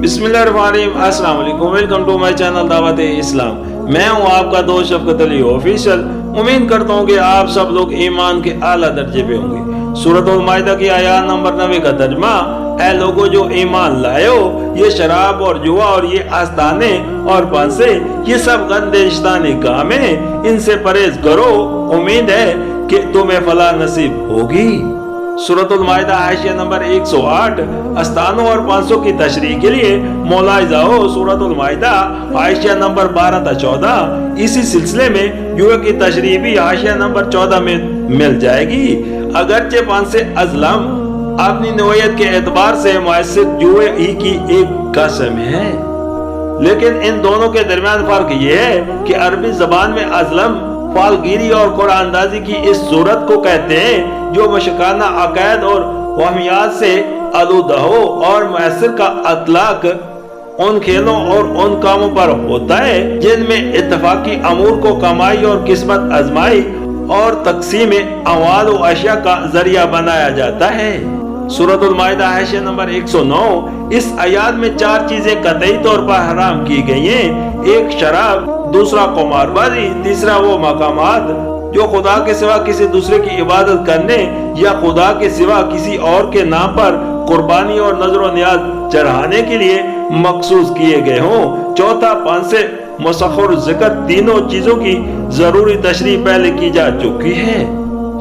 बिस्मिल्लाहिर्रहमानिर्रहीम, अस्सलाम वालेकुम, वेलकम टू माय चैनल दावत इस्लाम। मैं हूं आपका दोस्त शफकत अली ऑफिशियल। उम्मीद करता हूं कि आप सब लोग ईमान के आला दर्जे पे होंगे। सूरतुल माइदा की आयत नंबर 90 का तर्जुमा, ऐ लोगो जो ईमान लायो, ये शराब और जुआ और ये आस्ताने और पांसे, ये सब गंदे शैतानी काम है, इनसे परहेज करो, उम्मीद है कि तुम्हें फलाह नसीब होगी। सूरतुल माइदा हाशिया नंबर 108 आस्तानों और 500 की तशरीह के लिए मौलाइजा हो सूरतुल माइदा हाशिया नंबर 12 ta 14। इसी सिलसिले में जुए की तशरीह भी हाशिया नंबर 14 में मिल जाएगी। अगरचे 500 अज़लम अपनी नौयत के एतबार से मुअस्सिर जुए ही की एक कसम है, लेकिन इन दोनों के दरमियान फर्क ये है कि अरबी जबान में अज़लम फालगिरी और कुरान अंदाजी की इस सूरत को कहते हैं जो मशकाना अकायद और वहमियात से आलूदा हो, और मुअस्सिर का अतलाक उन खेलों और उन कामों पर होता है जिनमें इत्तफाकी अमूर को कमाई और किस्मत आजमाई और तकसीम अमवाल व अशिया का जरिया बनाया जाता है। सूरतुल माइदा हाशिया नंबर 109। इस आयत में 4 चीजें कतई तौर पर हराम की गई हैं। एक शराब, दूसरा कुमारबाजी, तीसरा वो मकामात जो खुदा के सिवा किसी दूसरे की इबादत करने या खुदा के सिवा किसी और के नाम पर कुर्बानी और नजर नियाज चढ़ाने के लिए मखसूस किए गए हों। चौथा 500 मुसख्खर जिक्र, तीनों चीजों की जरूरी तशरीह पहले की जा चुकी है।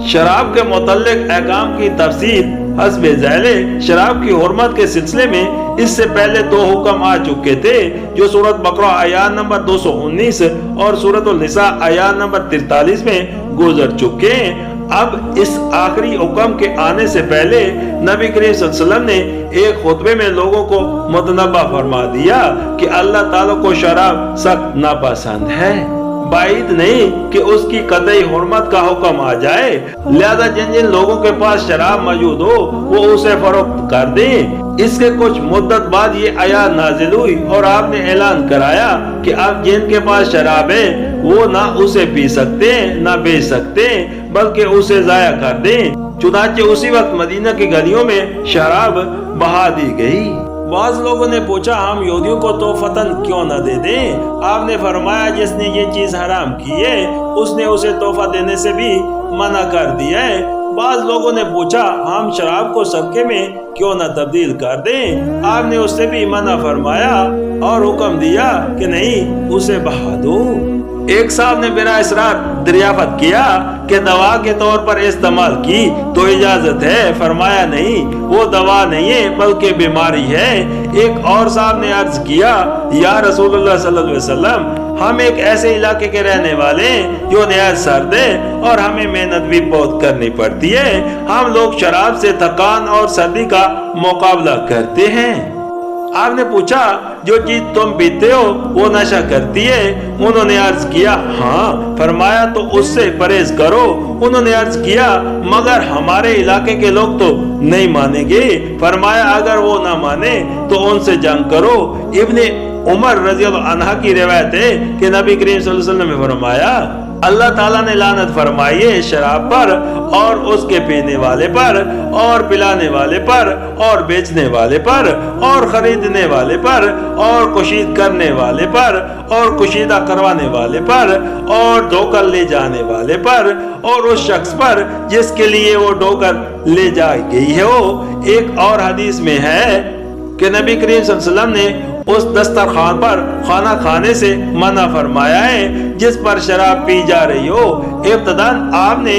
शराब के मुतल्लिक अहकाम की तफसील हस्बे ज़ैले शराब की हुर्मत के सिलसिले में इससे पहले 2 हुक्म आ चुके थे जो सूरत बकरा आयत नंबर 219 और सूरतुल निसा आयत नंबर 43 में गुजर चुके हैं। अब इस आखिरी हुक्म के आने से पहले नबी करीम सल्लल्लाहु अलैहि वसल्लम ने एक खुतबे में लोगों को मुतनब्बा फरमा दिया कि अल्लाह ताला को शराब सख्त नापसंद है। बाइद नहीं कि उसकी कतई हुर्मत का हुक्म आ जाए, लिहाजा जिन जिन लोगों के पास शराब मौजूद हो वो उसे फरोख्त कर दें। इसके कुछ मुद्दत बाद ये आयत नाजिल हुई और आपने ऐलान कराया कि अब जिनके पास शराब है वो ना उसे पी सकते ना बेच सकते, बल्कि उसे जाया कर दें। चुनांचे उसी वक्त मदीना की गलियों में शराब बहा दी गई। बाज़ लोगों ने पूछा, हम यहूदियों को तोहफतन क्यों न दे दें? आपने फरमाया, जिसने ये चीज हराम की है उसने उसे तोहफा देने से भी मना कर दिया है। बाज़ लोगों ने पूछा, हम शराब को सदके में क्यों न तब्दील कर दें? आपने उससे भी मना फरमाया और हुक्म दिया कि नहीं, उसे बहा दो। एक साहब ने बिना इसरार दरियाफत किया कि दवा के तौर पर इस्तेमाल की तो इजाजत है। फरमाया, नहीं, वो दवा नहीं है बल्कि बीमारी है। एक और साहब ने अर्ज किया, या रसूलुल्लाह सल्लल्लाहु अलैहि वसल्लम, हम एक ऐसे इलाके के रहने वाले हैं जो निहायत सर्द है और हमें मेहनत भी बहुत करनी पड़ती है। हम लोग शराब से थकान और सर्दी का मुकाबला करते हैं। आपने पूछा, जो चीज तुम पीते हो वो नशा करती है? उन्होंने अर्ज किया, हाँ। फरमाया, तो उससे परहेज करो। उन्होंने अर्ज किया, मगर हमारे इलाके के लोग तो नहीं मानेंगे। फरमाया, अगर वो ना माने तो उनसे जंग करो। इब्ने उमर रज़ियल्लाहु अन्हा की रिवायत है कि नबी करीम सल्लल्लाहु अलैहि वसल्लम ने फरमाया, अल्लाह ताला ने लानत फरमाई है शराब पर और उसके पीने वाले पर और पिलाने वाले पर और बेचने वाले पर और खरीदने वाले पर और कुशीद करने वाले पर और कुशीदा करवाने वाले पर और ढोकर ले जाने वाले पर और उस शख्स पर जिसके लिए वो ढोकर ले जाई गई है। वो एक और हदीस में है कि नबी करीम सल्लल्लाहु अलैहि वसल्लम ने उस दस्तरखान पर खाना खाने से मना फरमाया है जिस पर शराब पी जा रही हो। इब्तदान आपने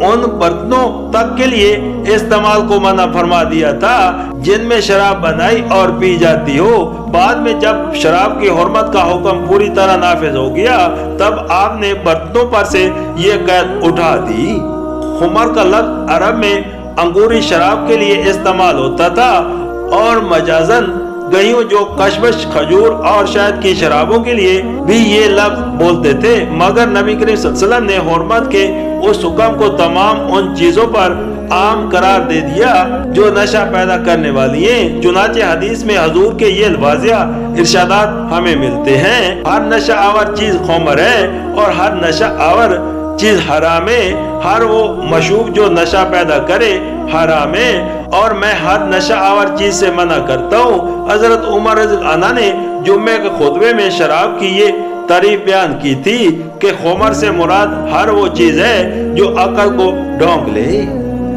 उन बर्तनों तक के लिए इस्तेमाल को मना फरमा दिया था जिनमें शराब बनाई और पी जाती हो। बाद में जब शराब की हुर्मत का हुक्म पूरी तरह नाफिज हो गया तब आपने बर्तनों पर से ये कैद उठा दी। खुमर का लफ्ज़ अरब में अंगूरी शराब के लिए इस्तेमाल होता था और मजाजन गईयों जो कशमश, खजूर और शहद की शराबों के लिए भी ये लफ्ज बोलते थे, मगर नबी करीम सल्लल्लाहु अलैहि वसल्लम ने हुर्मत के उस हुक्म को तमाम उन चीजों पर आम करार दे दिया जो नशा पैदा करने वाली हैं। चुनाचे हदीस में हजूर के ये वाज़िया इरशादात हमें मिलते हैं, हर नशा आवर चीज खुमर है और हर नशा आवर चीज हराम है। हर वो मशरूब जो नशा पैदा करे हराम है اور میں ہر نشہ آور چیز سے منع کرتا ہوں۔ حضرت عمر رضی اللہ عنہ نے جمعے کے خطبے میں شراب کی یہ تعریف بیان کی تھی کہ خمر سے مراد ہر وہ چیز ہے جو عقل کو ڈھونک لے۔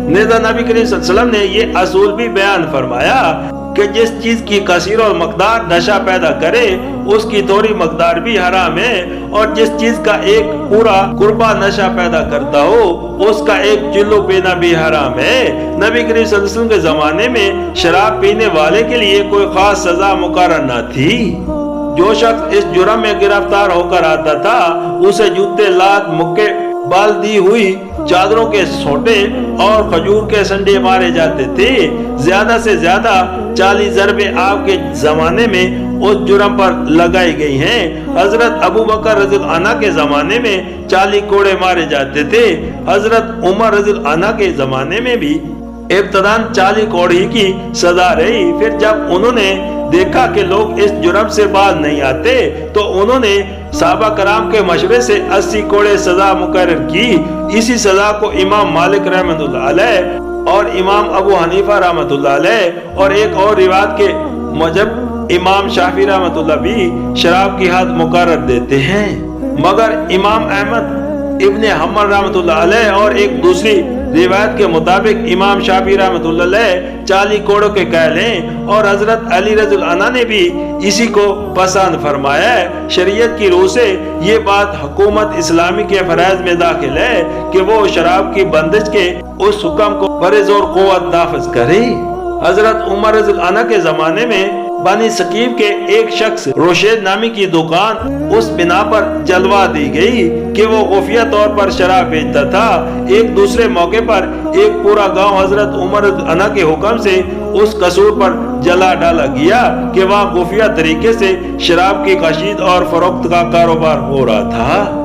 نیز نبی کریم صلی اللہ علیہ وسلم نے یہ اصول بھی بیان فرمایا کہ جس چیز کی کثیر مقدار نشہ پیدا کرے اس کی تھوڑی مقدار بھی حرام ہے، اور جس چیز کا ایک پورا قربہ نشہ پیدا کرتا ہو اس کا ایک چلو پینا بھی حرام ہے۔ نبی کریم صلی اللہ علیہ وسلم کے زمانے میں شراب پینے والے کے لیے کوئی خاص سزا مقرر نہ تھی۔ جو شخص اس جرم میں گرفتار ہو کر آتا تھا اسے جوتے، لات، مکے، بال دی ہوئی چادروں کے سوٹے اور کھجور کے سنڈے مارے جاتے تھے۔ زیادہ سے زیادہ 40 ضربیں آپ کے زمانے میں اس جرم پر لگائی گئی ہیں۔ حضرت ابو بکر رضی اللہ عنہ کے زمانے میں 40 کوڑے مارے جاتے تھے۔ حضرت عمر رضی اللہ عنہ کے زمانے میں بھی ابتداً 40 کوڑی کی سزا رہی۔ پھر جب انہوں نے دیکھا کہ لوگ اس جرم سے باز نہیں آتے تو انہوں نے صحابہ کرام کے مشورے سے 80 کوڑے سزا مقرر کی۔ اسی سزا کو امام مالک رحمۃ اللہ علیہ اور امام ابو حنیفہ رحمۃ اللہ علیہ اور ایک اور روایت کے موجب امام شافعی رحمۃ اللہ بھی شراب کی حد مقرر دیتے ہیں، مگر امام احمد ابن حنبل رحمۃ اللہ علیہ اور ایک دوسری روایت کے مطابق امام شافعی رحمۃ اللہ علیہ 40 کوڑوں کے قائل ہیں، اور حضرت علی رضی اللہ عنہ نے بھی اسی کو پسند فرمایا ہے۔ شریعت کی روح سے یہ بات حکومت اسلامی کے فرائض میں داخل ہے کہ وہ شراب کی بندش کے اس حکم کو برزور قوت نافذ کرے۔ حضرت عمر رضی اللہ عنہ کے زمانے میں بنی ثقیف کے ایک شخص روشید نامی کی دکان اس بنا پر جلوا دی گئی کہ وہ خفیہ طور پر شراب بیچتا تھا۔ ایک دوسرے موقع پر ایک پورا گاؤں حضرت عمر رضی اللہ عنہ کے حکم سے اس قصور پر جلا ڈالا گیا کہ وہاں خفیہ طریقے سے شراب کی کشید اور فروخت کا کاروبار ہو رہا تھا۔